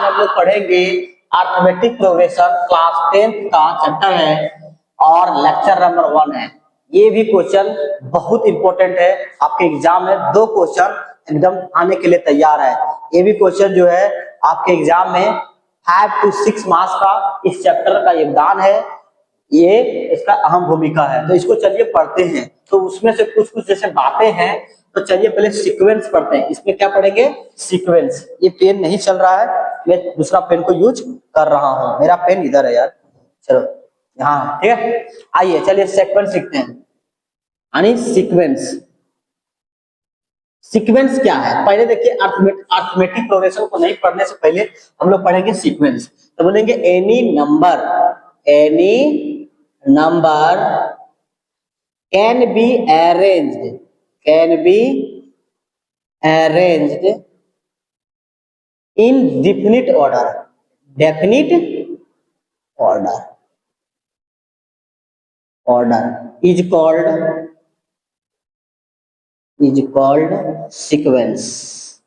आज हम लोग पढ़ेंगे अर्थमेटिक प्रोग्रेशन, क्लास 10th का चैप्टर है और लेक्चर नंबर 1 है। ये भी क्वेश्चन बहुत इंपॉर्टेंट है, आपके एग्जाम में 2 क्वेश्चन एकदम आने के लिए तैयार है। ये भी क्वेश्चन जो है आपके एग्जाम में 5 to 6 मार्क्स का इस चैप्टर का योगदान है, ये इसका अहम भूमिका है। तो इसको चलिए पढ़ते हैं। तो उसमें से कुछ कुछ जैसे बातें हैं, तो चलिए पहले सीक्वेंस पढ़ते हैं। इसमें क्या पढ़ेंगे? सीक्वेंस। ये पेन नहीं चल रहा है, मैं दूसरा पेन को यूज कर रहा हूँ। मेरा पेन इधर है यार, चलो यहाँ, ठीक है। आइए चलिए सीक्वेंस सीखते हैं। यानी सीक्वेंस, सीक्वेंस क्या है पहले देखिए। अर्थमेटिक प्रोग्रेशन को नहीं पढ़ने से पहले हम लोग पढ़ेंगे सीक्वेंस। तो बोलेंगे any number can be arranged in definite order is called sequence।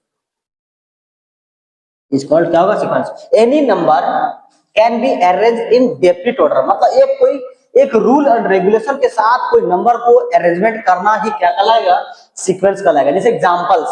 is called क्या होगा? Sequence. Any number can be arrange in definite order, मतलब एक रूल एंड रेगुलेशन के साथ कोई नंबर को अरेंजमेंट करना ही क्या कहलाएगा? सीक्वेंस कहलाएगा। जैसे एग्जांपल्स,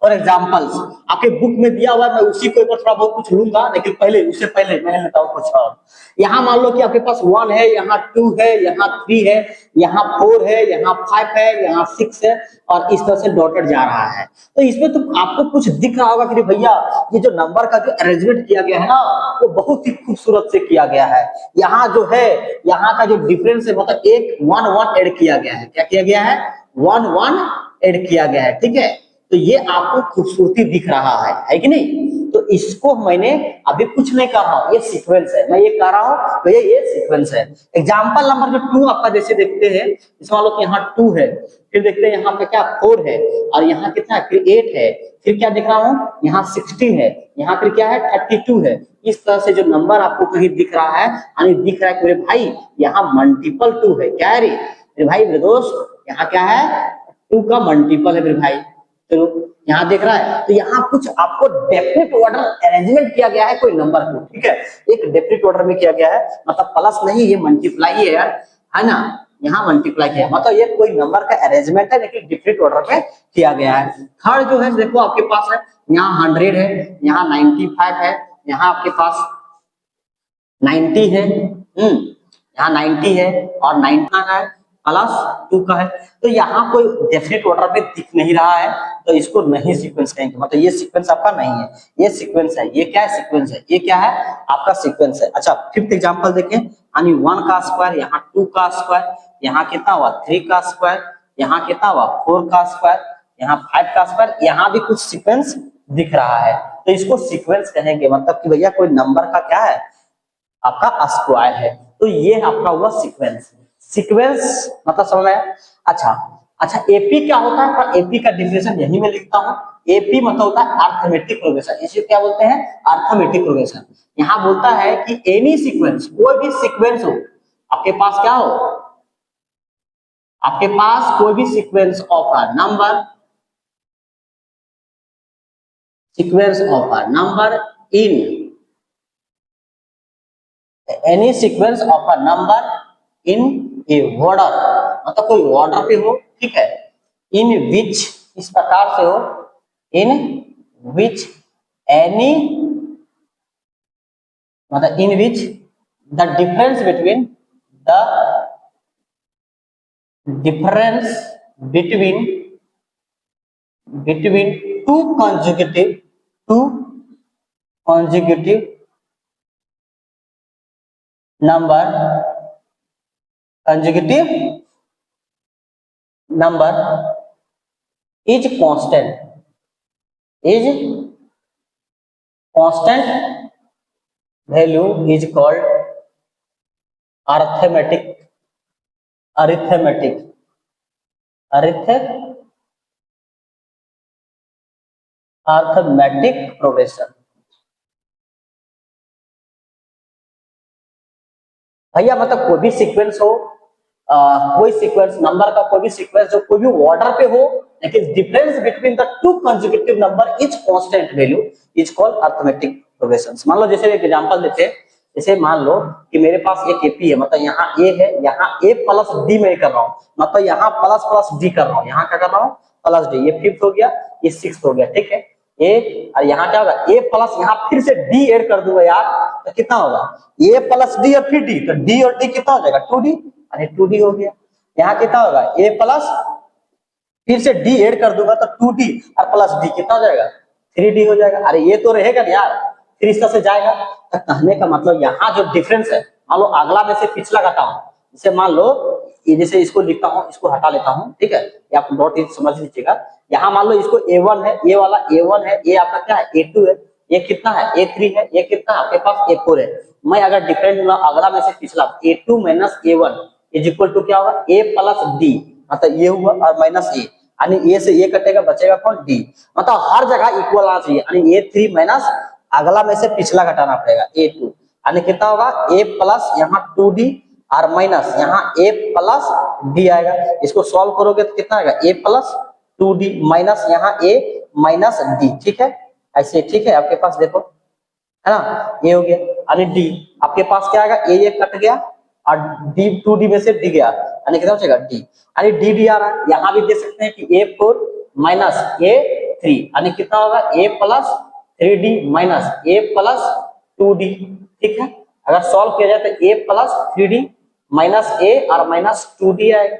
फॉर एग्जांपल्स आपके बुक में दिया हुआ है, मैं उसी के ऊपर थोड़ा बहुत कुछ लूंगा, लेकिन उससे पहले मैं लेता हूँ कुछ और। यहाँ मान लो कि आपके पास 1 है, यहाँ 2 है, यहाँ 3 है, यहाँ 4 है, यहाँ 5 है, यहाँ 6 है, और इस तरह से डॉटेड जा रहा है। तो इसमें तो आपको कुछ दिख रहा होगा कि भैया ये जो नंबर का जो अरेंजमेंट किया गया है ना, वो बहुत ही खूबसूरत से किया गया है। यहाँ जो है, यहाँ का जो डिफरेंस है, मतलब एक 1 ऐड किया गया है। क्या किया गया है? 1 ऐड किया गया है, ठीक है। तो ये आपको खूबसूरती दिख रहा है कि नहीं? तो इसको मैंने अभी कुछ नहीं कर रहा हूं, ये सीक्वेंस है। मैं ये कर रहा हूं तो ये सीक्वेंस है। एग्जांपल नंबर जो 2 आपका जैसे देखते हैं, इसमें लो कि यहाँ 2 है, फिर देखते हैं यहाँ पे क्या 4 है, और यहाँ कितना है? फिर 8 है, फिर क्या दिख रहा हूँ? यहाँ 16 है, यहाँ फिर क्या है? 32 है। इस तरह से जो नंबर आपको कहीं दिख रहा है, यानी दिख रहा है कि भाई यहाँ मल्टीपल 2 है। क्या है रे भाई मेरे दोस्त? यहाँ क्या है? 2 का मल्टीपल है मेरे भाई। चलो यहाँ देख रहा है, तो यहाँ कुछ आपको डेफिनेट ऑर्डर अरेंजमेंट किया गया है कोई नंबर को, ठीक है। एक डेफिनेट ऑर्डर में किया गया है, मतलब प्लस नहीं, ये मल्टीप्लाई है यार, है ना। यहाँ मल्टीप्लाई किया, मतलब ये कोई नंबर का अरेंजमेंट है, लेकिन डेफिनेट ऑर्डर में किया गया है। थर्ड जो है देखो आपके पास है, यहाँ 100 है, यहाँ 95 है, यहाँ आपके पास 90 है, यहाँ 90 है, और 90 है प्लस 2 का है। तो यहाँ कोई डेफिनेट ऑर्डर में दिख नहीं रहा है, तो इसको नहीं सीक्वेंस कहेंगे, मतलब ये सीक्वेंस आपका नहीं है, ये सीक्वेंस है। ये क्या है? सीक्वेंस है। ये क्या है? आपका सीक्वेंस है। अच्छा, फिफ्थ एग्जांपल देखें। यानी 1 का स्क्वायर, यहाँ 2 का स्क्वायर, यहाँ कितना हुआ? 3 का स्क्वायर, यहाँ कितना हुआ? 4 का स्क्वायर, यहाँ 5 का स्क्वायर। यहाँ भी कुछ सीक्वेंस दिख रहा है, तो इसको सीक्वेंस कहेंगे। मतलब कि भैया कोई नंबर का क्या है? आपका स्क्वायर है। तो ये आपका हुआ सीक्वेंस। सीक्वेंस मतलब समझ आया? अच्छा, एपी क्या होता है? एपी का डिफिनेशन यही मैं लिखता हूँ। एपी मतलब होता है अर्थमेटिक प्रोग्रेशन। इसे क्या बोलते हैं? Arithmetic progression. यहाँ बोलता है कि एनी सीक्वेंस, कोई भी सीक्वेंस हो आपके पास, क्या हो आपके पास? कोई भी sequence of a number, sequence of a number in any sequence of a number in A order, मतलब कोई ऑर्डर पे हो, ठीक है। इन विच, इस प्रकार से हो, इन विच एनी, मतलब in which the difference between two consecutive number is constant value is called arithmetic progression। भैया मतलब कोई भी सीक्वेंस हो, कोई सीक्वेंस नंबर का, कोई भी सीक्वेंस जो कोई भी ऑर्डर पे हो, लेकिन difference between the two consecutive number is constant value is called arithmetic progression. मान लो जैसे एक एग्जांपल देते हैं, जैसे मान लो कि मेरे पास एक एपी है, मतलब यहाँ ए है, यहाँ ए प्लस डी में कर रहा हूँ, मतलब यहाँ प्लस प्लस डी कर रहा हूँ, यहाँ क्या कर रहा हूँ प्लस डी, ये फिफ्थ हो गया, ये सिक्स हो गया, ठीक है। ए और यहाँ क्या होगा ए प्लस, यहाँ फिर से डी ऐड कर दूंगा यार, तो कितना होगा ए प्लस डी और फिर डी, तो डी और डी कितना हो जाएगा 2d, अरे 2d हो गया। यहाँ कितना होगा ए प्लस फिर से डी ऐड कर दूंगा तो 2d और प्लस डी कितना हो जाएगा 3d हो जाएगा। अरे ये तो रहेगा यार, फिर इस तरह से जाएगा। तो कहने का मतलब यहाँ जो डिफरेंस है, मान लो अगला में से पिछला घटाऊं, जैसे मान लो ये, जैसे इसको लिखता हूँ, इसको हटा लेता हूँ, ठीक है, ये आप नोट समझ लीजिएगा। यहाँ मान लो इसको a1 है, ये वाला a1 है, ये आपका क्या है a2 है, ये कितना है a3 है, ये कितना आपके पास a4 है। मैं अगर डिफरेंस अगला में से पिछला a2 minus a1 is equal to क्या होगा a प्लस डी, मतलब ये हुआ और माइनस ए, यानी ए से ये कटेगा, बचेगा कौन डी, मतलब हर जगह इक्वल आना चाहिए, यानी a3 माइनस अगला में से पिछला घटाना पड़ेगा a2, यानी कितना होगा a प्लस यहाँ 2d और माइनस यहाँ a प्लस डी आएगा। इसको सॉल्व करोगे तो कितना आएगा a प्लस 2d माइनस यहाँ a माइनस डी, ठीक है, ऐसे ठीक है। आपके पास देखो है ना, ये हो गया, यानी डी आपके पास क्या आएगा, ए कट गया और डी 2d में से डी गया, यानी कितना बचेगा डी, यानी डी डी आ रहा है। यहाँ भी देख सकते हैं कि a4 माइनस a3, यानी कितना होगा a plus 3d minus a plus 2d, ठीक है। अगर सॉल्व किया जाए तो a plus 3d minus a और माइनस 2d आएगा,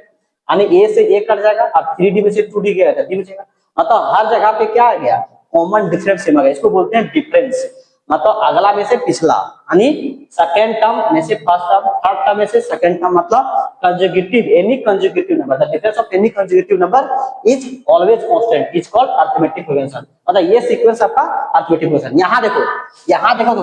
यानी a से a कट जाएगा और 3d में से 2d गया था, डी बचेगा। मतलब हर जगह पे क्या आ गया, कॉमन डिफरेंस सेम आ गया, इसको बोलते हैं डिफरेंस। मतलब अगला में से पिछला, यानी सेकेंड टर्म में से फर्स्ट टर्म, थर्ड टर्म में से सेकेंड टर्म, मतलब conjugative, any conjugative number, the difference of any conjugative number is always constant, is called arithmetic progression. मतलब ये सीक्वेंस आपका अरिथमेटिक प्रोग्रेशन। यहाँ देखो तो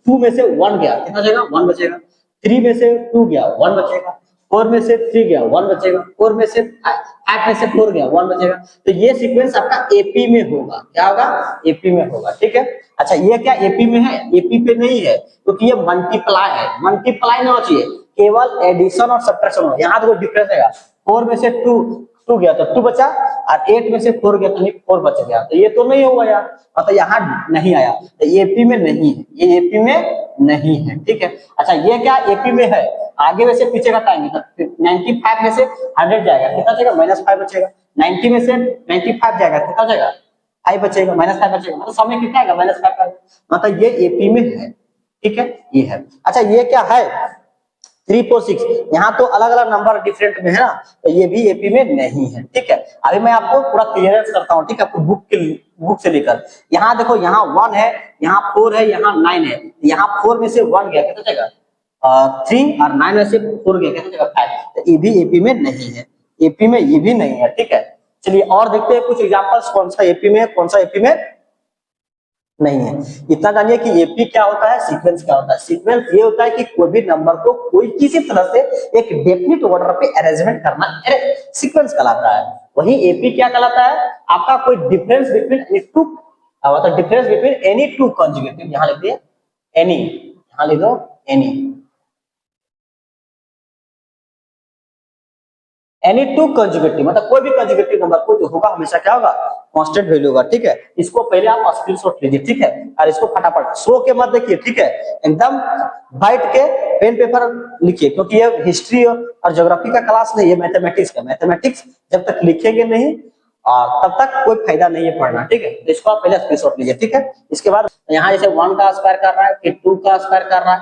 2 में से 1 गया, कितना बचेगा 1 बचेगा, 3 में से 2 गया 1 बचेगा, 4 में से 3 गया 1 बचेगा, 4 में से 5 में से 4 गया 1 बचेगा। तो ये सीक्वेंस आपका एपी में होगा, क्या होगा एपी में होगा, ठीक है। अच्छा ये क्या एपी में है, एपी पे नहीं है, क्योंकि ये मल्टीप्लाई है, मल्टीप्लाई नहीं होना चाहिए, केवल एडिशन और सब्ट्रैक्शन हो। यहाँ देखो डिफरेंस है, 4 में से 2 गया तो 2 बचा, और 8 में से 4 गया तो 4 बच गया, तो ये तो नहीं होगा यार, मतलब यहाँ नहीं आया, तो एपी में नहीं है, ये एपी में नहीं है, ठीक है। अच्छा ये क्या एपी में है, आगे में से पीछे घटाएंगे तो 95 में से 100 जाएगा, कितना बचेगा -5 बचेगा, 90 में से 95 जाएगा, कितना बचेगा 5 बचेगा, -5 बचेगा, मतलब समय कितना आएगा -5, मतलब ये एपी में है, ठीक है, ये है। अच्छा ये क्या है 3 4 6, यहाँ तो अलग अलग नंबर डिफरेंट में है ना, तो ये भी एपी में नहीं है, ठीक है। अभी मैं आपको पूरा क्लियरेंस करता हूँ, ठीक है, आपको बुक से लेकर। यहाँ देखो यहाँ 1 है, यहाँ 4 है, यहाँ 9 है, यहाँ 4 में से 1 गया, कितना जगह 3 और 9 में से 4 गया, कितना जगह 5, तो ये भी एपी में नहीं है, एपी में ये भी नहीं है, ठीक है। चलिए और देखते हैं कुछ एग्जांपल्स, कौन सा एपी में, कौन सा एपी में नहीं है। इतना जानिए कि एपी क्या होता है, सीक्वेंस क्या होता है। सीक्वेंस ये होता है कि कोई भी नंबर को कोई किसी तरह से एक डेफिनिट ऑर्डर पे अरेंजमेंट करना सीक्वेंस कहलाता है। वही एपी क्या कहलाता है, आपका कोई डिफरेंस बिटवीन टू, मतलब difference between any two conjugative, यहाँ लिख दिए एनी, यहाँ लिख दो एनी टू कंजुगेटिव, मतलब कोई भी कंजुगेटिव नंबर को जो होगा हमेशा क्या होगा कांस्टेंट वैल्यू होगा, ठीक है। इसको पहले आप स्क्रीनशॉट लीजिए, ठीक है, और इसको फटाफट सो के मत देखिए, ठीक है, एकदम बैठ के पेन पेपर लिखिए, क्योंकि ये हिस्ट्री और ज्योग्राफी का क्लास नहीं है, मैथमेटिक्स का। मैथमेटिक्स जब तक लिखेंगे नहीं तब तक कोई फायदा नहीं है पढ़ना, ठीक है। तो इसको आप पहले स्क्रीनशॉट लीजिए, ठीक है। इसके बाद यहाँ जैसे 1 का स्क्वायर कर रहा है, फिर 2 का स्क्वायर कर रहा है,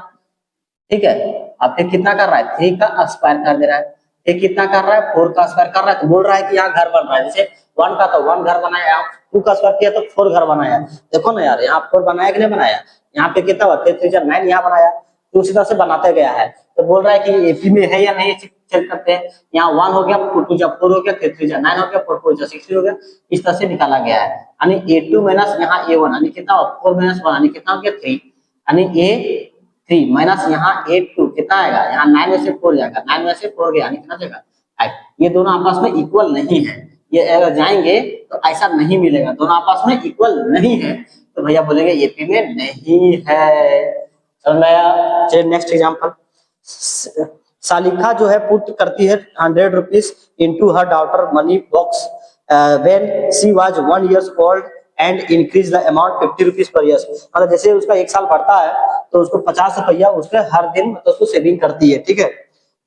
ठीक है, अब फिर कितना कर रहा है 3 का स्क्वायर कर दे रहा है, फिर कितना कर रहा है 4 का स्क्वायर कर रहा है, तो बोल रहा है कि यहाँ घर बन रहा है। जैसे 1 का तो 1 घर बनाया, 2 का स्क्वायर किया तो 4 घर बनाया। देखो ना यार, यहाँ 4 बनाया कि नहीं बनाया, यहाँ पे कितना हुआ 3 3 9 यहाँ बनाया, तो उसी तरह से बनाते गया है। तो बोल रहा है कि एपी में है या नहीं, चेक करते हैं। यहाँ 1 हो गया, 2 जा 4 हो गया, 3 3 जा 9 हो गया, 4 4 जा 16 हो गया, इस तरह से निकाला गया है। यानी a2 माइनस यहाँ a1, यानी कितना 4 माइनस 1, यानी कितना हो गया 3, यानी a3 माइनस यहाँ a2 कितना आएगा, यहाँ 9 में से 4 जाएगा, 9 में से 4 गया, यानी कितना जाएगा 5। ये दोनों आपस में इक्वल नहीं है, ये अगर जाएंगे तो ऐसा नहीं मिलेगा, दोनों आपस में इक्वल नहीं है, तो भैया बोलेंगे एपी में नहीं है। चलिए नेक्स्ट एग्जांपल, सालिका जो है पुट करती है 100 rupees into her daughter money box when she was 1 years old and increase the amount 50 rupees per year. मतलब जैसे उसका 1 साल बढ़ता है तो उसको 50 रुपया उसके हर दिन मतलब उसको सेविंग करती है, ठीक है,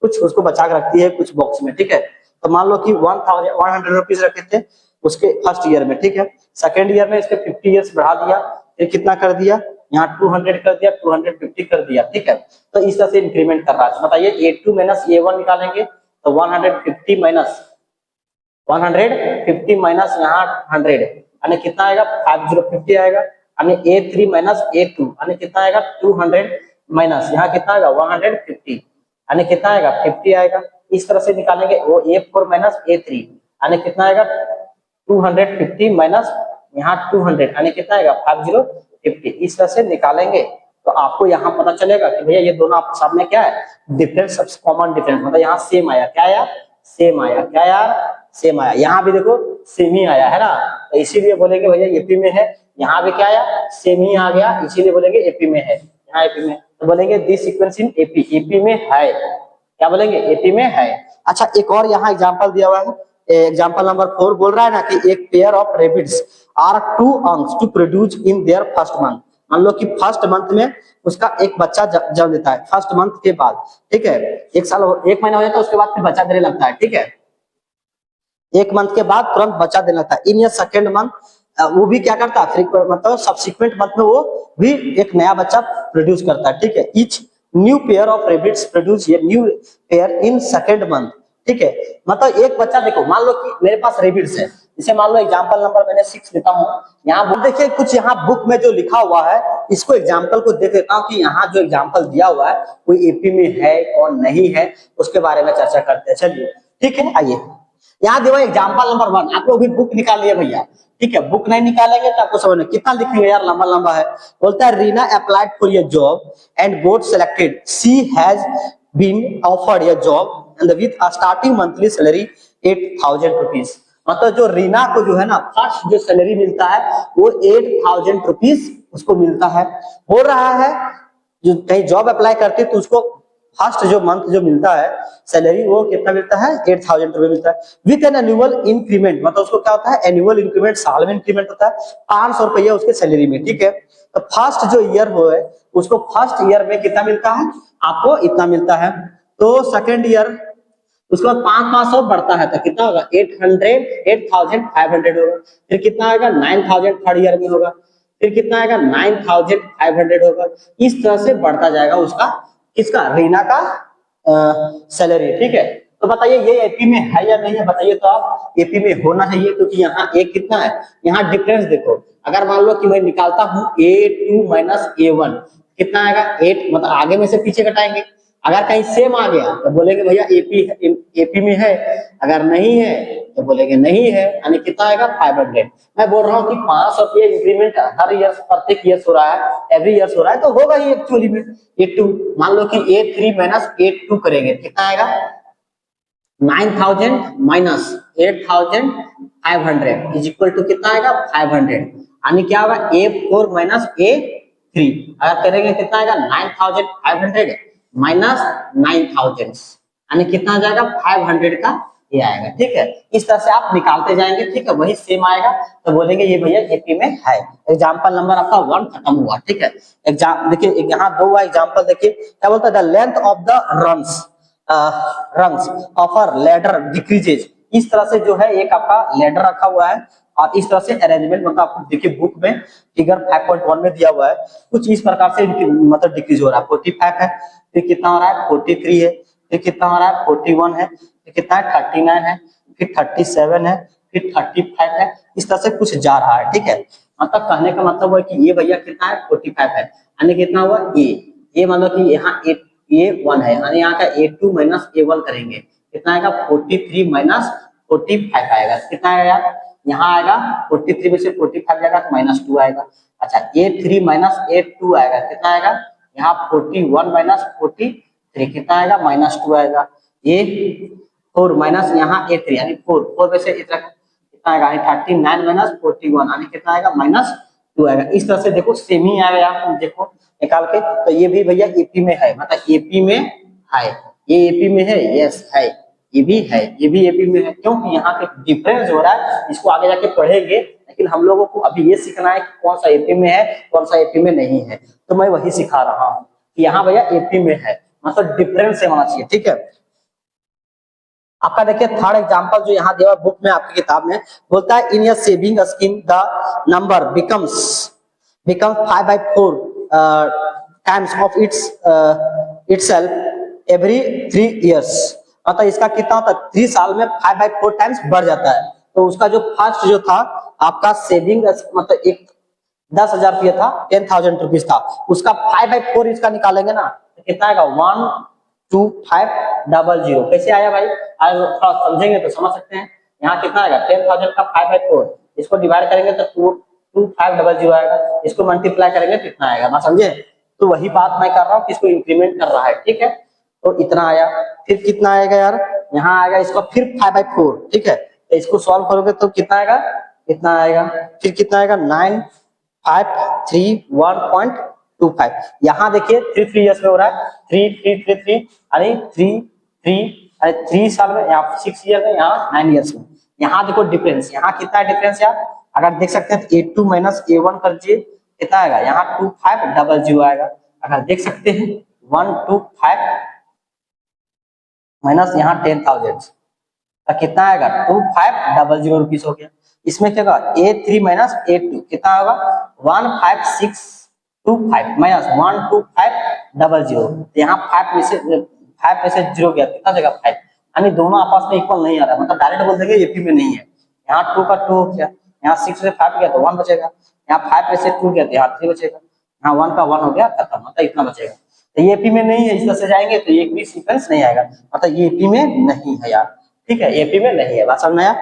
कुछ उसको बचा के रखती है कुछ बॉक्स में, ठीक है। तो मान लो कि 100 रुपीज रखे थे उसके फर्स्ट ईयर में, ठीक है, सेकेंड ईयर में इसके 50 ईयर्स बढ़ा दिया, फिर कितना कर दिया, यहाँ 200 कर दिया, 250 कर दिया, ठीक है। तो इस तरह से इंक्रीमेंट कर रहा है। तो बताइए A2 माइनस A1 निकालेंगे तो 150 माइनस 150 माइनस यहाँ 100 यानी कितना आएगा, 5050 आएगा। यानी A3 माइनस A2 यानी कितना आएगा, 200 माइनस यहाँ कितना आएगा 150 यानी कितना आएगा 50 आएगा। इस तरह से निकालेंगे वो A4 माइनस A3 यानी कितना आएगा 250 माइनस यहाँ 200 यानी कितना आएगा 5050। इस तरह से निकालेंगे तो आपको यहाँ पता चलेगा कि भैया ये दोनों आपके सामने क्या है, डिफरेंस, सबसे कॉमन डिफरेंस, मतलब यहाँ सेम आया, क्या आया, सेम आया, क्या यार, सेम आया। यहाँ भी देखो सेम ही आया है ना, तो इसीलिए बोलेंगे भैया एपी में है। यहाँ भी क्या आया, सेम ही आ गया, इसीलिए बोलेंगे एपी में है। यहाँ एपी में तो बोलेंगे this sequence in AP, AP में है, क्या बोलेंगे, एपी में है। अच्छा एक और यहाँ एग्जांपल दिया हुआ है, एग्जांपल नंबर 4 बोल रहा है ना कि एक पेयर ऑफ रेबिट्स आर 2 अंक्स to produce in their first month. मान लो कि फर्स्ट मंथ में उसका एक बच्चा जन्म लेता है, फर्स्ट मंथ के बाद, ठीक है, 1 साल 1 महीना हो जाता है उसके बाद फिर बच्चा देने लगता है, ठीक है, 1 मंथ के बाद तुरंत बच्चा देने लगता है। इन या सेकेंड मंथ वो भी क्या करता है, मतलब सब्सिक्वेंट मंथ में वो भी एक नया बच्चा प्रोड्यूस करता है, ठीक है। Each new pair of rabbits produce ये new pair in second month, ठीक है। मतलब एक बच्चा, देखो मान लो कि मेरे पास रेबिट्स है, जैसे मान लो एग्जांपल नंबर मैंने 6 लेता हूँ, यहाँ देखिए कुछ यहाँ बुक में जो लिखा हुआ है इसको एग्जांपल को देख लेता हूँ कि यहाँ जो एग्जांपल दिया हुआ है कोई एपी में है और नहीं है, उसके बारे में चर्चा करते हैं, चलिए ठीक है। आइए यहाँ देखो एग्जांपल नंबर 1, आप लोग भी बुक निकाल लिए भैया, ठीक है, बुक नहीं निकालेंगे तो आपको समझ में कितना लिखेंगे यार, लंबा लंबा है। बोलता है Reena applied for a job and got selected, she has been offered a job and with a starting monthly salary 8000 rupees. मतलब जो रीना को जो है ना फर्स्ट जो सैलरी मिलता है वो 8000 रुपीज उसको मिलता है। हो रहा है जो कहीं जॉब अप्लाई करती है तो उसको फर्स्ट जो मंथ जो मिलता है सैलरी वो कितना मिलता है, 8000 रुपए मिलता है विद एन एनुअल इंक्रीमेंट। मतलब उसको क्या होता है, एनुअल इंक्रीमेंट, साल में इंक्रीमेंट होता है 500 रुपया उसके सैलरी में, ठीक है। तो फर्स्ट जो ईयर हो है उसको फर्स्ट ईयर में कितना मिलता है, आपको इतना मिलता है। तो सेकेंड ईयर उसके बाद 500 बढ़ता है तो कितना होगा 8500 होगा, फिर कितना आएगा 9000 थर्ड ईयर में होगा, फिर कितना आएगा 9500 होगा। इस तरह से बढ़ता जाएगा उसका, किसका, रीना का सैलरी, ठीक है। तो बताइए ये एपी में है या नहीं है, बताइए तो आप, एपी में होना चाहिए क्योंकि यहाँ एक कितना है, यहाँ डिफरेंस देखो, अगर मान लो कि मैं निकालता हूँ A2 माइनस A1 कितना आएगा 8, मतलब आगे में से पीछे घटाएंगे, अगर कहीं सेम आ गया तो बोलेंगे भैया एपी में है, अगर नहीं है तो बोलेंगे नहीं है, यानी कितना आएगा 500। मैं बोल रहा हूँ कि 500 रुपये इंक्रीमेंट हर ईयर प्रत्येक ईयर हो रहा है, एवरी ईयर हो रहा है, तो होगा ही एक्चुअली में A2। मान लो कि A3 माइनस A2 करेंगे कितना आएगा 9000 माइनस 8500 इज इक्वल टू कितना आएगा 500, यानी क्या होगा A4 माइनस A3 अगर करेंगे कितना आएगा 9500 माइनस 9000 यानी कितना आ जाएगा 500 का ये आएगा, ठीक है। इस तरह से आप निकालते जाएंगे, ठीक है, वही सेम आएगा तो बोलेंगे ये भैया एपी में है। एग्जांपल नंबर आपका 1 खत्म हुआ, ठीक है। एग्जाम देखिए यहाँ 2 एग्जांपल देखिए क्या बोलता है, the length of the rungs of a ladder decreases. इस तरह से जो है एक आपका लैडर रखा हुआ है और इस तरह से अरेंजमेंट, मतलब आपको देखिए बुक में फिगर 5.1 में दिया हुआ है, कुछ इस प्रकार से मतलब डिक्रीज हो रहा है। 45 है, फिर कितना हो रहा है 43 है, फिर कितना हो रहा है 41 है, फिर कितना है 39 है, फिर 37 है, फिर 35 है, इस तरह से कुछ जा रहा है, ठीक है। मतलब कहने का मतलब है कि ये भैया कितना है 45 है, यानी कितना हुआ ये मान लो कि यहाँ A1 है, यानी यहाँ का A2 माइनस A1 करेंगे कितना आएगा 43 माइनस 45 आएगा, कितना आएगा यार, यहाँ आएगा 43 में से 45 जाएगा तो -2 आएगा। अच्छा A3 माइनस A2 आएगा कितना आएगा, यहाँ 41 माइनस 43 कितना आएगा -2 आएगा। A4 माइनस यहाँ A3 यानी 4 में से कितना आएगा 39 माइनस 41 यानी कितना आएगा -2 आएगा। इस तरह से देखो सेम ही आएगा, आप देखो निकाल के, तो ये भी भैया एपी में है, मतलब एपी में है, ये एपी में है, यस है, ये भी है, ये भी एपी में है, क्योंकि यहाँ पे डिफरेंस हो रहा है, इसको आगे जाके पढ़ेंगे लेकिन हम लोगों को अभी ये सीखना है कि कौन सा एपी में है, कौन सा एपी में नहीं है। तो मैं वही सिखा रहा हूँ कि यहाँ भैया एपी में है, मतलब डिफरेंस से होना चाहिए, ठीक है। आपका देखिए थर्ड एग्जांपल जो यहाँ दिया बुक में आपकी किताब में, बोलता है in your saving scheme the number becomes 5/4 times of itself every 3 years। मतलब इसका कितना होता है, 3 साल में 5/4 टाइम्स बढ़ जाता है। तो उसका जो फर्स्ट जो था आपका सेविंग, मतलब एक 10,000 रुपया था, 10,000 रुपीज था, उसका 5/4 इसका निकालेंगे ना तो कितना आएगा, 12500। कैसे आया भाई, आज थोड़ा समझेंगे तो समझ सकते हैं। यहाँ कितना आएगा, 10,000 का 5/4, इसको डिवाइड करेंगे तो 22500 आएगा, इसको मल्टीप्लाई करेंगे तो कितना आएगा, बात समझे। तो वही बात मैं कर रहा हूँ कि इसको इंक्रीमेंट कर रहा है, ठीक है। तो इतना आया, फिर कितना आएगा यार, यहाँ आएगा इसको फिर 5/4, ठीक है। तो इसको सॉल्व करोगे तो कितना आएगा, कितना आएगा, फिर कितना आएगा 9531.25। यहाँ देखिए 3 years में हो रहा है, 3 यानी 3 साल में, यहाँ 6 year में, यहाँ 9 years में। यहाँ देखो डिफरेंस, यहाँ कितना डिफरेंस यार, अगर देख सकते हैं A2 माइनस A1 कर दीजिए, कितना आएगा, यहाँ 2500 आएगा। अगर देख सकते हैं 125 माइनस यहाँ 10,000 तो कितना आएगा, 2500 रुपीज हो गया। इसमें क्या होगा, A3 माइनस A2 कितना होगा, 15625 माइनस 12500। यहाँ 5 में से 0 गया, कितना जगह 5, यानी दोनों आपस में इक्वल नहीं आ रहा, मतलब डायरेक्ट बोल देंगे एपी में नहीं है। यहाँ 2 का 2 हो गया, यहाँ 6 से 5 गया तो 1 बचेगा, यहाँ 5 में से 2 गया तो यहाँ 3 बचेगा, यहाँ 1 का 1 हो गया, खत्म, मतलब इतना बचेगा। तो ये एपी में नहीं है, इस तरह से जाएंगे तो एक भी सीक्वेंस नहीं आएगा, मतलब ये एपी में नहीं है यार, ठीक है, एपी में नहीं है, बात समझ में आया।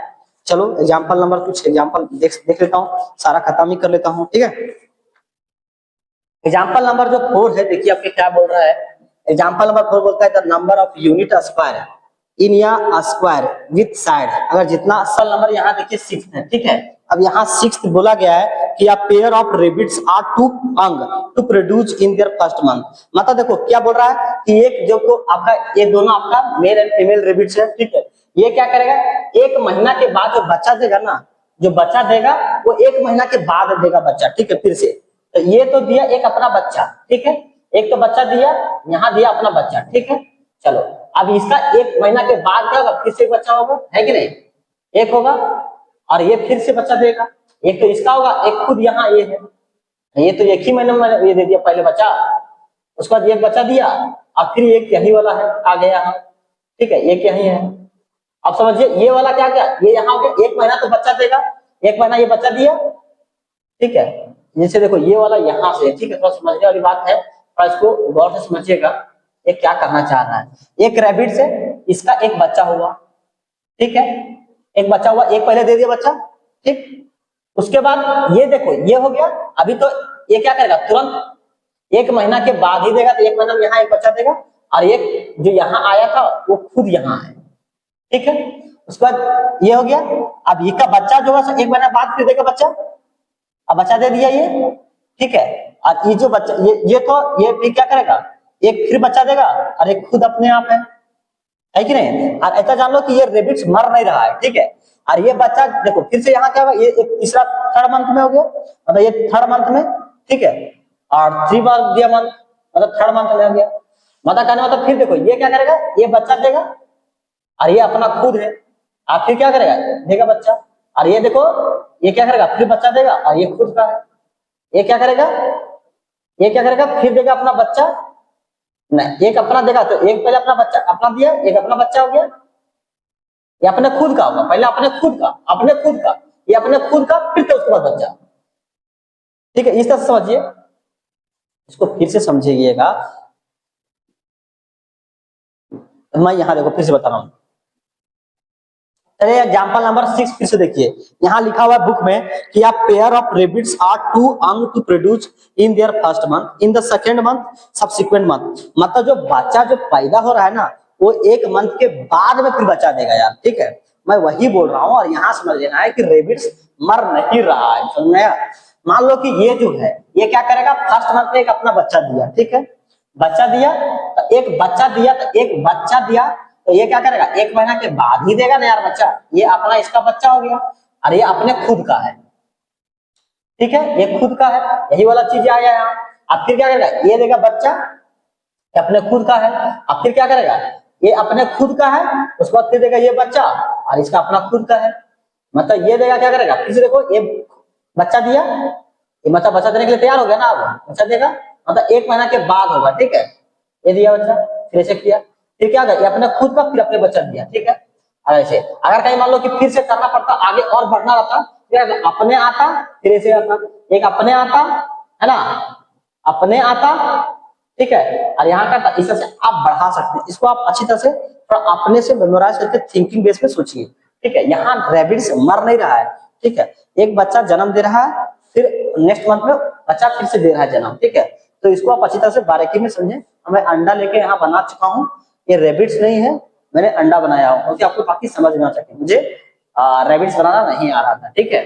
चलो एग्जांपल नंबर, कुछ एग्जांपल देख लेता हूँ, सारा खत्म ही कर लेता हूँ, ठीक है। एग्जांपल नंबर जो 4 है, देखिए आपके क्या बोल रहा है। एग्जांपल नंबर 4 बोलता है the number of unit square in या स्क्वायर विथ साइड। अगर जितना असल नंबर, यहाँ देखिए 6 है, ठीक है। अब यहाँ 6 बोला गया है कि a pair of rabbits are too young to produce in their first month। मतलब देखो क्या बोल रहा है कि एक जो को आपका, ये दोनों आपका मेल एंड फीमेल रेबिट्स है, ठीक है। ये क्या करेगा, 1 महीना के बाद जो बच्चा देगा ना, जो बच्चा देगा वो 1 महीना के बाद देगा बच्चा, ठीक है। फिर से तो ये तो दिया एक अपना बच्चा, ठीक है, एक तो बच्चा दिया, यहाँ दिया अपना बच्चा, ठीक है। चलो अब इसका 1 महीना के बाद क्या होगा, फिर से एक बच्चा होगा, है कि नहीं, एक होगा, और ये फिर से बच्चा देगा, एक तो इसका होगा, एक खुद यहाँ ये है, ये तो एक ही महीने में ये दे दिया पहले बच्चा, उसके बाद एक बच्चा दिया, अब फिर एक यही वाला है आ गया यहाँ, ठीक है, एक यही है। अब समझिए ये वाला क्या गया, ये यहाँ हो गया, 1 महीना तो बच्चा देगा, 1 महीना ये बच्चा दिया, ठीक है। जैसे देखो ये वाला यहाँ से, ठीक है, थोड़ा समझने वाली बात है, और इसको गौर से समझिएगा, ये क्या करना चाह रहा है। एक रैबिट से इसका एक बच्चा हुआ, ठीक है, एक बच्चा हुआ, एक पहले दे दिया बच्चा, ठीक। उसके बाद ये देखो ये हो गया, अभी तो ये क्या करेगा, तुरंत 1 महीना के बाद ही देगा, तो 1 महीना में यहाँ एक बच्चा देगा, और एक जो यहाँ आया था वो खुद यहाँ है, ठीक है। उसके बाद ये हो गया, अब ये का बच्चा जो है 1 महीना बाद फिर देगा बच्चा, अब बच्चा दे दिया ये, ठीक है। और ये जो बच्चा ये तो ये फिर क्या करेगा, एक फिर बच्चा देगा और एक खुद अपने आप है कि नहीं। और ऐसा जान लो कि ये रेबिट्स मर नहीं रहा है, ठीक है। और ये बच्चा देखो फिर से यहाँ क्या होगा, ये एक तीसरा 3rd मंथ में हो गया, मतलब ये 3rd मंथ में, ठीक है, और 3 बार दिया मंथ, मतलब 3rd मंथ में हो गया, मतलब कहने मतलब फिर देखो ये क्या करेगा, ये बच्चा देगा और ये अपना खुद है, आप फिर क्या करेगा, देगा बच्चा, और ये देखो ये क्या करेगा, फिर बच्चा देगा और ये खुद का है, ये क्या करेगा, ये क्या करेगा, फिर देगा अपना बच्चा, नहीं एक अपना देगा, तो एक पहले अपना बच्चा अपना दिया, एक अपना बच्चा हो गया, ये अपने खुद का होगा, पहले अपने खुद का, ये अपने खुद का, फिर तो उसके बाद बच्चा, ठीक है। इस तरह से समझिए, इसको फिर से समझिएगा, मैं यहाँ देखो फिर से बता रहा हूँ। चलिए एग्जांपल नंबर 6 फिर से देखिए, यहाँ लिखा हुआ है बुक में कि a pair of rabbits are too young to produce in their first month, in the second month, subsequent month। मतलब जो बच्चा जो पैदा हो रहा है ना, वो 1 मंथ के बाद में फिर बच्चा देगा यार, ठीक है। मैं वही बोल रहा हूँ, और यहाँ समझ लेना है कि रेबिट्स मर नहीं रहा है, समझ में आया। मान लो कि ये जो है ये क्या करेगा, फर्स्ट मंथ में एक अपना बच्चा दिया, ठीक है, बच्चा दिया तो एक बच्चा दिया, तो एक बच्चा दिया तो ये क्या करेगा, 1 महीना के बाद ही देगा ना यार बच्चा, ये अपना इसका बच्चा हो गया और ये अपने खुद का है, ठीक है, ये खुद का है, यही वाला चीज आया यहाँ। अब फिर क्या करेगा, ये देगा बच्चा अपने खुद का है, अब फिर क्या करेगा, ये अपने खुद का है, उसके बाद फिर देगा ये बच्चा और इसका अपना खुद का है, मतलब ये देगा क्या करेगा, फिर से देखो ये बच्चा दिया, ये मतलब बच्चा देने के लिए तैयार हो गया ना, अब बच्चा देगा मतलब 1 महीना के बाद होगा, ठीक है, ये दिया बच्चा, फिर ऐसे किया, फिर क्या ये अपने खुद का फिर अपने बच्चा दिया, ठीक है। और ऐसे अगर कहीं मान लो कि फिर से करना पड़ता, आगे और बढ़ना रहता, अपने आता फिर ऐसे आता, एक अपने आता है ना, अपने आता, ठीक है, और यहाँ का इस तरह से आप बढ़ा सकते हैं इसको, आप अच्छी तरह से अपने से मेमोराइज करके थिंकिंग बेस में सोचिए, ठीक है। यहाँ रैबिट्स मर नहीं रहा है, ठीक है, एक बच्चा जन्म दे रहा है, फिर नेक्स्ट मंथ में बच्चा फिर से दे रहा है जन्म, ठीक है, तो इसको आप अच्छी तरह से बारीकी में समझे। मैं अंडा लेके यहाँ बना चुका हूँ, ये रैबिट्स नहीं है, मैंने अंडा बनाया हूँ, क्योंकि आपको काफी समझ में आ सके, मुझे रैबिट्स बनाना नहीं आ रहा था, ठीक है।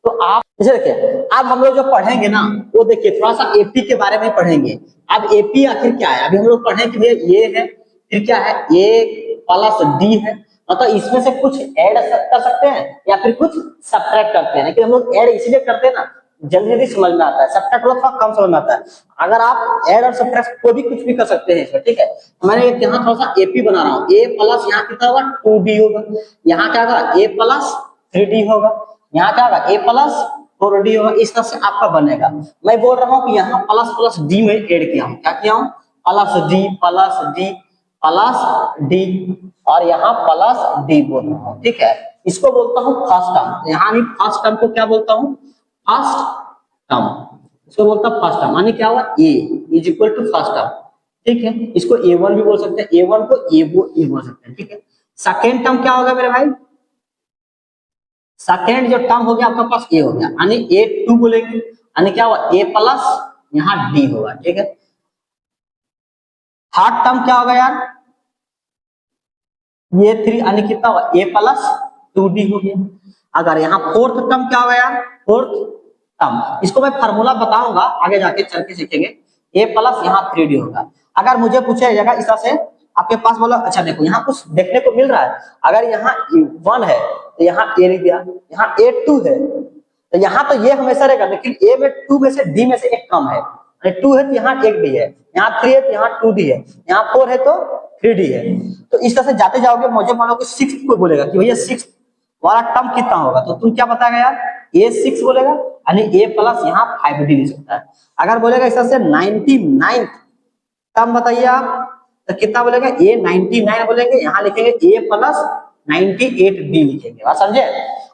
तो आप इसे देखिए, अब हम लोग जो पढ़ेंगे ना, वो देखिए थोड़ा सा एपी के बारे में पढ़ेंगे। अब एपी आखिर क्या है, अभी हम लोग पढ़े कि भैया ये है, फिर क्या है, ए प्लस डी है, मतलब इसमें से कुछ ऐड कर सकते हैं या फिर कुछ सब्ट्रैक्ट करते हैं, लेकिन हम लोग ऐड इसीलिए करते हैं ना, जल्दी जल्दी समझ में आता है, सब्ट्रैक्ट थोड़ा कम समझ में आता है। अगर आप ऐड और सब्ट्रैक्ट को भी कुछ भी कर सकते हैं इसमें, ठीक है। मैंने यहाँ थोड़ा सा एपी बना रहा हूँ, ए प्लस यहाँ कितना होगा 2d होगा, यहाँ क्या होगा ए प्लस 3d होगा, यहाँ क्या होगा ए प्लस 4d होगा, इस तरह से आपका बनेगा। मैं बोल रहा हूँ कि यहाँ प्लस प्लस डी में ऐड किया हूँ, क्या किया हूँ, plus D plus D plus D, और यहाँ प्लस डी बोल रहा हूँ, ठीक है। इसको बोलता हूँ फर्स्ट टर्म, यहाँ भी फर्स्ट टर्म को क्या बोलता हूँ, फर्स्ट टर्म, इसको बोलता हूँ फर्स्ट टर्म, यानी क्या हुआ a is equal to first term, ठीक है। इसको a1 भी बोल सकते हैं, a1 को ए बोल सकते हैं, ठीक है। सेकेंड टर्म क्या होगा मेरे भाई, सेकेंड जो टर्म हो गया आपका पास ए हो गया, यानी a2 बोलेंगे, यानी क्या हुआ a प्लस यहाँ d होगा, ठीक है। थर्ड टर्म क्या होगा यार, ये 3 यानी कितना होगा a प्लस 2d हो गया। अगर यहाँ फोर्थ टर्म क्या होगा यार, फोर्थ टर्म, इसको मैं फार्मूला बताऊंगा आगे जाके चल के सीखेंगे, a प्लस यहाँ 3d होगा। अगर मुझे पूछा जाएगा इस तरह से आपके पास, बोलो अच्छा देखो यहाँ कुछ देखने को मिल रहा है, अगर यहाँ 1 है तो यहाँ a लिख दिया, यहाँ a2 है तो यहाँ तो ये हमेशा रहेगा, लेकिन a में 2 में से d में से एक कम है, 2 है तो यहाँ 1d है, यहाँ 3 है तो यहाँ 2d है, यहाँ 4 है तो 3d है। तो इस तरह से जाते जाओगे, मुझे मान लो कि 6 को बोलेगा कि भैया 6 वाला टर्म कितना होगा, तो तुम क्या बताएगा यार, a 6 बोलेगा, यानी a प्लस यहाँ 5d लिख सकता है। अगर बोलेगा इस तरह से 99 टर्म बताइए आप, तो कितना बोलेगा, a 99 बोलेंगे, यहाँ लिखेंगे a प्लस 98d लिखेंगे, बात समझे।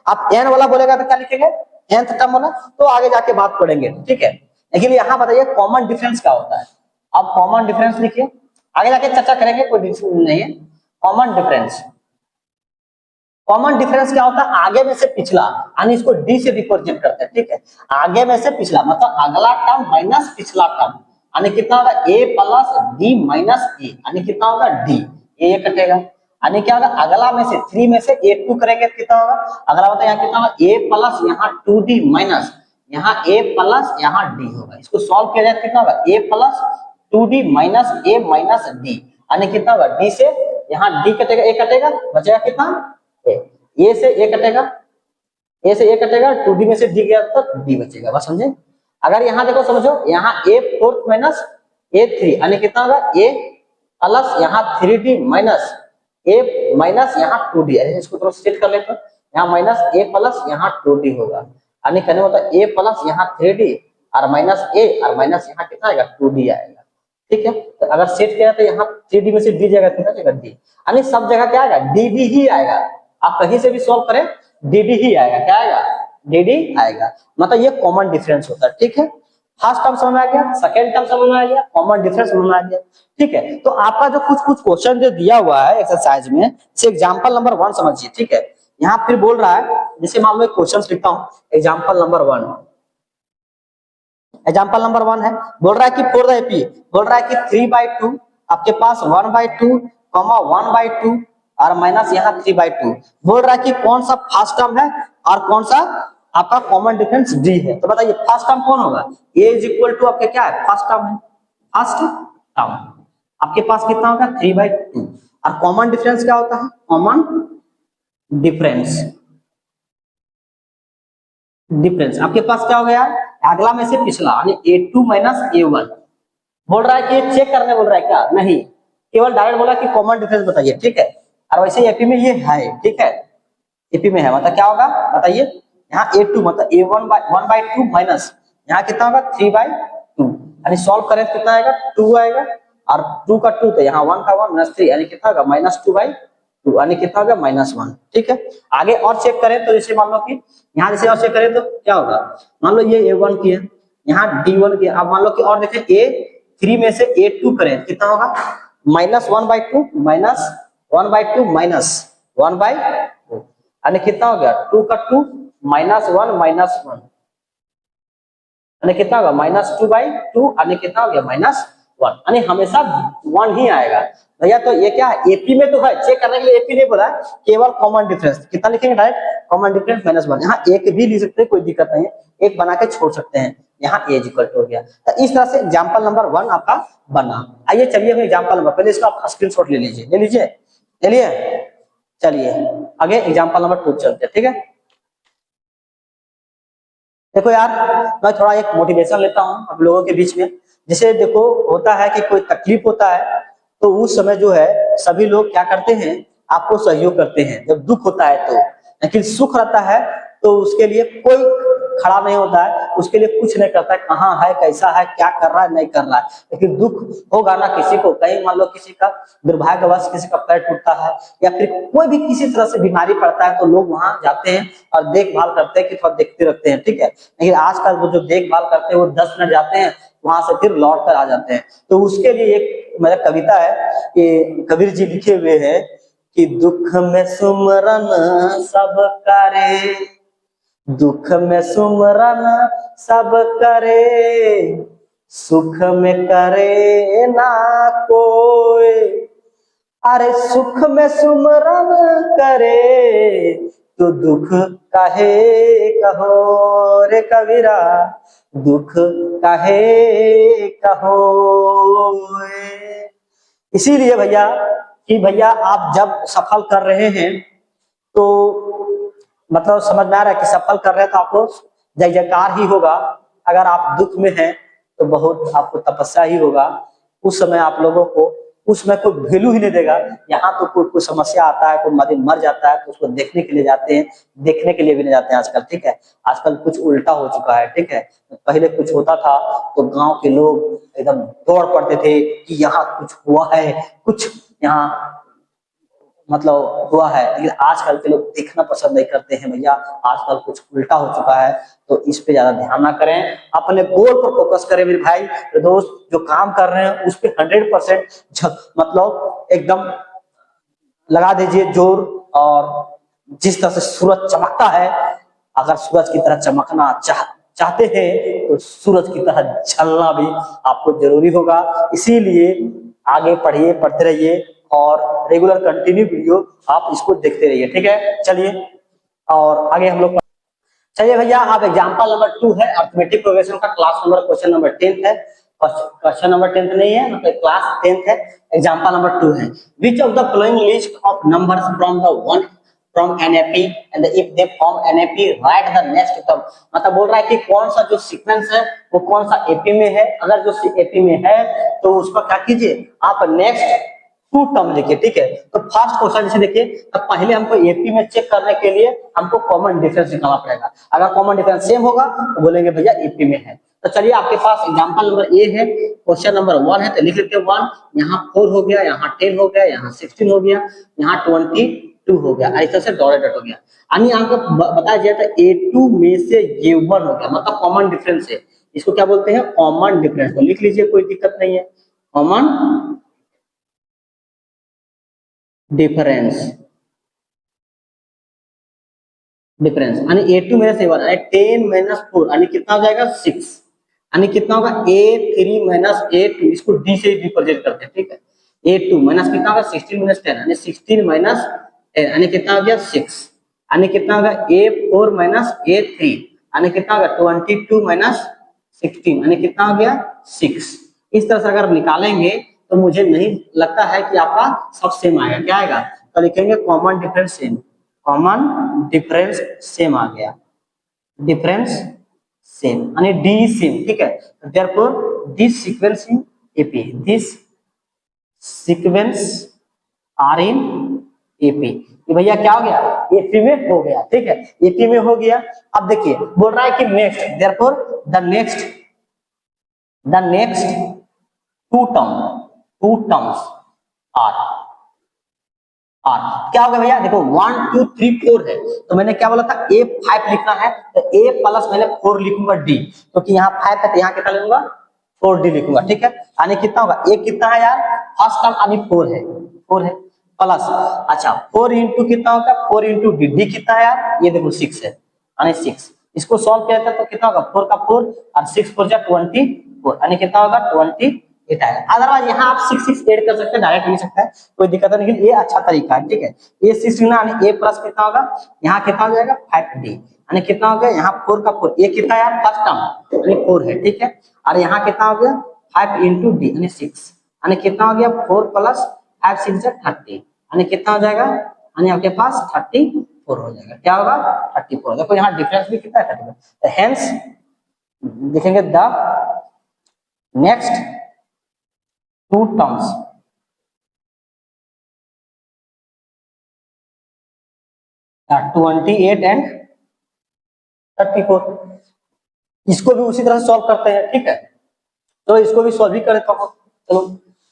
आप n वाला बोलेगा तो क्या लिखेंगे, nth टर्म वाला, तो आगे जाके बात पढ़ेंगे, ठीक है। लेकिन यहाँ बताइए कॉमन डिफरेंस क्या होता है, अब कॉमन डिफरेंस लिखिए, आगे जाके चर्चा करेंगे, कोई डिफरेंस नहीं है। कॉमन डिफरेंस, कॉमन डिफरेंस क्या होता है, आगे में से पिछला, यानी इसको डी से रिप्रेजेंट करते हैं, ठीक है। आगे में से पिछला मतलब अगला टर्म माइनस पिछला टर्म, यानी कितना होगा a प्लस डी माइनस ए, यानी कितना होगा d, ये कटेगा, यानी क्या होगा, अगला में से 3 में से a2 करेंगे तो कितना होगा, अगला होता है यहाँ कितना होगा a प्लस यहाँ 2d माइनस यहाँ a प्लस यहाँ d होगा। इसको सॉल्व किया जाए कितना होगा, a plus 2d minus a minus d, यानी कितना होगा d से यहाँ d कटेगा, a कटेगा, बचेगा कितना, a से a कटेगा, a से a कटेगा, 2d में से d गया तो d बचेगा, बस समझे। अगर यहाँ देखो समझो, यहाँ a फोर्थ माइनस a3, यानी कितना होगा a प्लस यहाँ 3d माइनस a माइनस यहाँ 2d, इसको थोड़ा सेट कर लेते हैं, यहाँ माइनस a प्लस यहाँ 2d होगा, यानी कहने होता है a प्लस यहाँ 3d और माइनस a और माइनस यहाँ कितना आएगा 2d आएगा, ठीक है। तो अगर सेट किया तो यहाँ 3d में से d जाएगा, कितना जाएगा d, यानी सब जगह क्या आएगा dd ही आएगा, आप कहीं से भी सॉल्व करें dd ही आएगा, क्या आएगा dd आएगा, मतलब ये कॉमन डिफरेंस होता है, ठीक है। फर्स्ट टर्म समझ में आ गया, सेकंड टर्म समझ में आ गया, कॉमन डिफरेंस समझ में आ गया, ठीक है। तो आपका जो कुछ कुछ क्वेश्चन जो दिया हुआ है एक्सरसाइज में, से एग्जांपल नंबर 1 समझिए, ठीक है। यहाँ फिर बोल रहा है, जैसे मान लो एक क्वेश्चन लिखता हूँ, एग्जांपल नंबर 1, एग्जांपल नंबर 1 है, बोल रहा है कि फॉर द एपी, बोल रहा है कि 3/2 आपके पास 1/2 1/2 और माइनस यहाँ 3/2, बोल रहा है कि कौन सा फर्स्ट टर्म है और कौन सा आपका कॉमन डिफरेंस डी है। तो बताइए फर्स्ट टर्म कौन होगा, a इज इक्वल टू आपके क्या है, फर्स्ट टर्म है, फर्स्ट टर्म आपके पास कितना होगा 3/2, और कॉमन डिफरेंस क्या होता है, कॉमन डिफरेंस, डिफरेंस आपके पास क्या हो गया, अगला में से पिछला, यानी A2 माइनस A1। बोल रहा है कि ये चेक करने बोल रहा है क्या? नहीं, केवल डायरेक्ट बोला कि कॉमन डिफरेंस बताइए, ठीक है। और वैसे एपी में ये है, ठीक है, एपी में है, मतलब क्या होगा बताइए। यहाँ A2 मतलब A1/2 माइनस यहाँ कितना होगा 3/2, यानी सॉल्व करें तो कितना आएगा 2 आएगा, और 2 का 2 तो यहाँ 1 का 1 माइनस 3, यानी कितना होगा -2/2, यानी कितना होगा -1, ठीक है। आगे और चेक करें तो जैसे मान लो कि यहाँ जैसे और चेक करें तो क्या होगा, मान लो ये A1 की है, यहाँ D1 की, अब मान लो कि और देखें A3 में से A2 करें कितना होगा -1/2 माइनस 1/2 माइनस 1/2, यानी कितना हो गया 2 का 2 -1 -1, यानी कितना होगा -2/2, यानी कितना हो गया -1, यानी हमेशा 1 ही आएगा भैया। तो ये क्या है एपी में तो है, चेक करने के लिए एपी नहीं बोला, केवल कॉमन डिफरेंस कितना लिखेंगे डायरेक्ट कॉमन डिफरेंस -1। यहाँ एक भी लिख सकते हैं, कोई दिक्कत नहीं है, एक बना के छोड़ सकते हैं, यहाँ ए इक्वल टू हो गया। तो इस तरह से एग्जांपल नंबर 1 आपका बना। आइए चलिए हम एग्जांपल नंबर, पहले इसका आप स्क्रीनशॉट ले लीजिए, ले लीजिए, चलिए चलिए आगे एग्जांपल नंबर 2 चलते हैं, ठीक है। देखो यार, मैं थोड़ा एक मोटिवेशन लेता हूँ आप लोगों के बीच में। जैसे देखो होता है कि कोई तकलीफ होता है तो उस समय जो है सभी लोग क्या करते हैं, आपको सहयोग करते हैं जब दुख होता है तो। लेकिन सुख रहता है तो उसके लिए कोई खड़ा नहीं होता है, उसके लिए कुछ नहीं करता है, कहाँ है, कैसा है, क्या कर रहा है, नहीं कर रहा है। लेकिन दुख होगा ना किसी को, कहीं मान लो किसी का दुर्भाग्यवश किसी का पैर टूटता है या फिर कोई भी किसी तरह से बीमारी पड़ता है तो लोग वहां जाते हैं और देखभाल करते हैं कि थोड़ा देखते रहते हैं, ठीक है। लेकिन आजकल वो जो देखभाल करते हैं वो 10 मिनट जाते हैं, वहां से फिर लौट कर आ जाते हैं। तो उसके लिए एक मेरा कविता है कि कबीर जी लिखे हुए हैं कि दुख में सुमरन सब करे, दुख में सुमरन सब करे, सुख में करे ना कोई। अरे सुख में सुमरन करे तो दुख काहे कहो रे कबीरा, दुख काहे कहो। इसीलिए भैया कि भैया आप जब सफल कर रहे हैं तो मतलब समझ में आ रहा है कि सफल कर रहे हैं तो आपको जय जयकार ही होगा। अगर आप दुख में हैं तो बहुत आपको तपस्या ही होगा। उस समय आप लोगों को उसमें कोई वैल्यू ही नहीं देगा। यहाँ तो कोई समस्या आता है, कोई मर जाता है तो उसको देखने के लिए जाते हैं, देखने के लिए भी नहीं जाते हैं आजकल, ठीक है। आजकल कुछ उल्टा हो चुका है, ठीक है। पहले कुछ होता था तो गांव के लोग एकदम दौड़ पड़ते थे कि यहाँ कुछ हुआ है, कुछ यहाँ मतलब हुआ है। लेकिन आजकल के लोग देखना पसंद नहीं करते हैं भैया, आजकल कुछ उल्टा हो चुका है। तो इस पे ज्यादा ध्यान ना करें, अपने गोल पर फोकस करें मेरे भाई, मेरे दोस्त। जो काम कर रहे हैं उस पे 100% मतलब एकदम लगा दीजिए जोर। और जिस तरह से सूरज चमकता है, अगर सूरज की तरह चमकना चाहते हैं तो सूरज की तरह जलना भी आपको जरूरी होगा। इसीलिए आगे पढ़िए, पढ़ते रहिए और रेगुलर कंटिन्यू वीडियो आप इसको देखते रहिए, ठीक है। चलिए और आगे हम लोग चलिए भैया, आप एग्जांपल नंबर 2 है अरिथमेटिक प्रोग्रेशन का, क्लास नंबर क्वेश्चन नंबर 10 है। क्वेश्चन नंबर 10 नहीं है, मतलब क्लास 10 है, एग्जांपल नंबर 2 है। Which of the following list of numbers from the one from NAP and if they form NAP right the next term. मतलब बोल रहा है कि कौन सा जो सीक्वेंस है वो कौन सा AP में है। अगर जो AP में है तो उसका क्या कीजिए आप नेक्स्ट 2 टर्म लिखिए, ठीक है। तो फर्स्ट क्वेश्चन जैसे देखिए, तो पहले हमको एपी में चेक करने के लिए हमको कॉमन डिफरेंस निकालना पड़ेगा। अगर कॉमन डिफरेंस सेम होगा तो बोलेंगे भैया एपी में है। तो चलिए आपके पास एग्जांपल नंबर ए है, क्वेश्चन नंबर 1 है, तो लिख लेते हैं 1। यहाँ 4 हो गया, यहाँ 10 हो गया, यहाँ 16 हो गया, यहाँ 22 हो गया, ऐसे से डॉट हो गया। यानी आपको बताया जाए तो A2 में से ये 1 हो गया, मतलब कॉमन डिफरेंस है। इसको क्या बोलते हैं कॉमन डिफरेंस। तो लिख लीजिए, कोई दिक्कत नहीं है, कॉमन डिफरेंस। डिफरेंस यानी A2 माइनस A1 यानी 10 माइनस 4 यानी कितना हो जाएगा 6, यानी कितना होगा A3 माइनस A2। इसको D से रिप्रेजेंट करते हैं, ठीक है। A2 माइनस कितना होगा 16 माइनस 10 यानी 16 माइनस 10 यानी कितना हो गया 6, यानी कितना होगा A4 माइनस A3 यानी कितना होगा 22 माइनस 16 यानी कितना हो गया 6। इस तरह से अगर निकालेंगे तो मुझे नहीं लगता है कि आपका सब सेम आएगा। क्या आएगा तो लिखेंगे common difference same, common difference same आ गया, डिफरेंस सेम, यानी डी सेम, ठीक है। Therefore this sequence in AP, this sequence are in AP. कि भैया क्या हो गया, एपी में हो गया, ठीक है, एपी में हो गया। अब देखिए बोल रहा है कि next, therefore the next two terms are are क्या होगा भैया, देखो 1 2 3 4 है, तो मैंने क्या बोला था ए 5 लिखना है, तो ए प्लस मैंने 4 लिखूंगा डी, क्योंकि यहाँ 5 है तो यहाँ कितना लिखूंगा 4 डी लिखूंगा, ठीक है। यानी कितना होगा, ए कितना है यार, फर्स्ट टर्म यानी 4 है प्लस, अच्छा 4 इंटू कितना होगा, 4 इंटू डी, डी कितना है यार, ये देखो 6 है, यानी 6, इसको सॉल्व किया था तो कितना होगा 4 का 4 और 6 4 जा 24, यानी कितना होगा 28 आएगा। अदरवाइज यहाँ आप 6 6 ऐड कर सकते हैं, डायरेक्ट लिख सकते हैं, कोई दिक्कत नहीं, लेकिन ये अच्छा तरीका है, ठीक है। ये 6 लिखना, यानी ए प्लस कितना होगा, यहाँ कितना हो जाएगा 5d, यानी कितना हो गया यहाँ 4 का 4, ये कितना है फर्स्ट टर्म यानी 4 है, ठीक है। और यहाँ कितना हो गया 5 इंटू डी यानी 6, यानी कितना हो गया 4 प्लस 5 6 जा 30, यानी कितना हो जाएगा, यानी आपके पास 34 हो जाएगा, क्या होगा 34। देखो यहाँ डिफरेंस भी कितना है 34, तो हेंस देखेंगे the next two terms are 28 and 34। इसको भी उसी तरह सॉल्व करते हैं, ठीक है, तो इसको भी सॉल्व ही करें तो चलो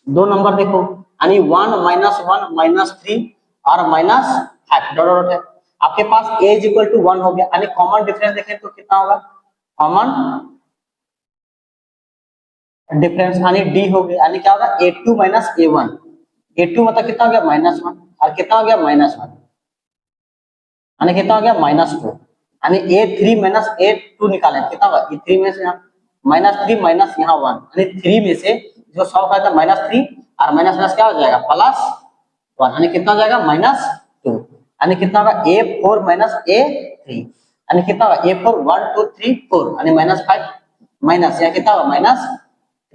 दो नंबर देखो, यानी 1 -1 -3 और -5 डॉट डॉट है, आपके पास a इज इक्वल टू 1 हो गया, यानी कॉमन डिफरेंस देखें तो कितना होगा, कॉमन डिफरेंस यानी d हो गया, यानी क्या होगा a2 - a1, a2 मतलब कितना हो गया -1 और कितना हो गया -1, यानी कितना हो गया -2, यानी a3 - a2 निकालें कितना होगा, a3 में से यहाँ -3 माइनस यहाँ 1, यानी 3 में से जो सॉल्व करता है -3 और माइनस क्या हो जाएगा +1, यानी कितना हो जाएगा -2, यानी कितना होगा a4 - a3, यानी कितना होगा a4 1 2 3 4, यानी -5 माइनस यहाँ कितना होगा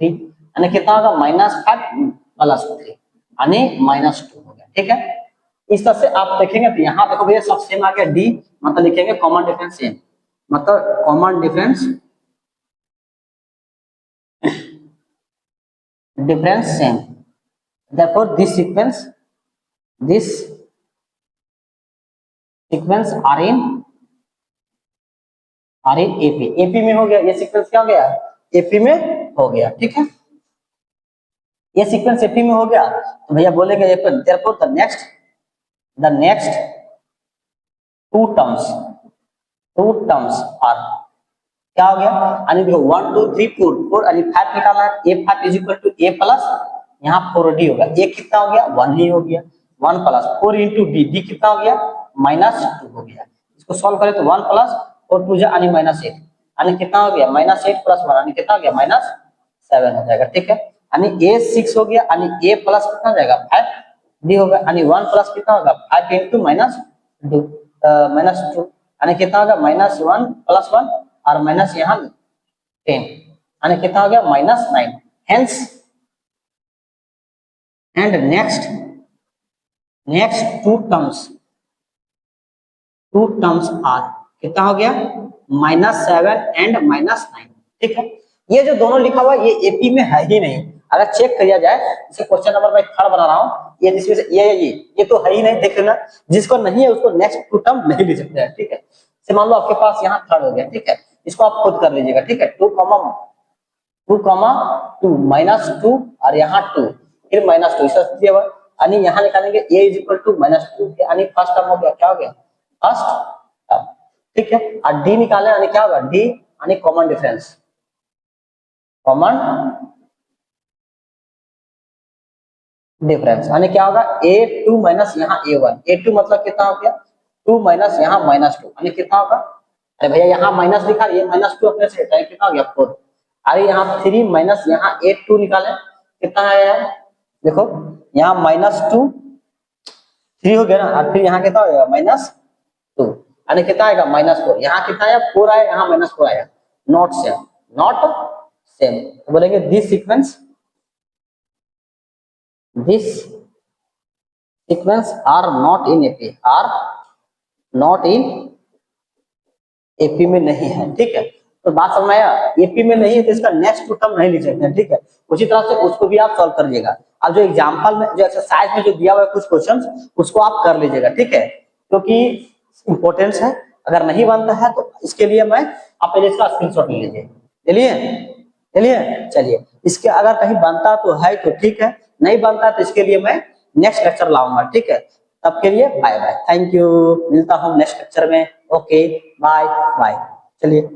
-3, यानी कितना होगा -5 +3, यानी -2 हो गया, ठीक है। इस तरह से आप देखेंगे तो यहाँ देखो भैया सब सेम आ गया डी, मतलब लिखेंगे कॉमन डिफरेंस सेम, मतलब common difference same, therefore this sequence are in AP में हो गया, ये सीक्वेंस क्या हो गया एपी में हो गया, ठीक है, ये सीक्वेंस एपी में हो गया, तो भैया बोलेंगे therefore the next two terms are क्या हो गया, यानी देखो 1 2 3 4 यानी 5 निकालना है, a5 is equal to a plus यहाँ 4d होगा, a कितना हो गया 1 ही हो गया, 1 प्लस 4 इंटू डी, डी कितना हो गया -2 हो गया, इसको सॉल्व करें तो 1 प्लस 4 2 यानी -8, यानी कितना हो गया -8 प्लस 1 यानी कितना हो गया -7 हो जाएगा, ठीक है। यानी a 6 हो गया, यानी a प्लस कितना हो जाएगा 5 d होगा, यानी 1 प्लस कितना होगा 5 इंटू -2 यानी कितना होगा -1 प्लस 1 और माइनस यहाँ 10, यानी कितना हो गया -9, hence and next two terms are कितना हो गया -7 एंड -9, ठीक है। ये जो दोनों लिखा हुआ ये एपी में है ही नहीं, अगर चेक किया जाए, जैसे क्वेश्चन नंबर मैं 3 बना रहा हूँ, ये जिसमें से ये तो है ही नहीं, देख लेना, जिसको नहीं है उसको नेक्स्ट टू टर्म नहीं लिख सकते हैं, ठीक है। से मान लो आपके पास यहाँ 3 हो गया, ठीक है, इसको आप खुद कर लीजिएगा, ठीक है, 2 2 -2 और यहाँ 2 फिर -2, यानी यहाँ निकालेंगे a इज इक्वल टू -2, यानी फर्स्ट टर्म हो गया, क्या हो गया फर्स्ट टर्म, ठीक है। और d निकालें, यानी क्या होगा d यानी कॉमन डिफरेंस यानी क्या होगा a2 माइनस यहाँ a1, a2 मतलब कितना हो गया 2 माइनस यहाँ -2, यानी कितना होगा, अरे भैया यहाँ माइनस लिखा, ये -2 अपने से हटाए कितना हो गया 4, अरे यहाँ 3 माइनस यहाँ 8 2 निकाले कितना है यार, देखो यहाँ -2 3 हो गया ना, और फिर यहाँ कितना हो गया -2, यानी कितना आएगा -4, यहाँ कितना आया 4 आया, यहाँ -4 आया, नॉट सेम, तो बोलेंगे this sequence are not in AP में नहीं है, ठीक है। तो बात समझ में आया। एपी में नहीं है तो इसका नेक्स्ट टू टर्म नहीं लिख सकते हैं, ठीक है। उसी तरह से उसको भी आप सॉल्व कर लीजिएगा। अब जो एग्जाम्पल में जो एक्सरसाइज में जो दिया हुआ है कुछ क्वेश्चन, उसको आप कर लीजिएगा, ठीक है, क्योंकि इंपॉर्टेंस है। अगर नहीं बनता है तो इसके लिए मैं, आप पहले इसका स्क्रीनशॉट ले लीजिए। चलिए चलिए चलिए, इसके अगर कहीं बनता तो है तो ठीक है, नहीं बनता तो इसके लिए मैं नेक्स्ट लेक्चर लाऊंगा, ठीक है। तब के लिए बाय बाय, थैंक यू, मिलता हूँ नेक्स्ट लेक्चर में। ओके बाय बाय, चलिए।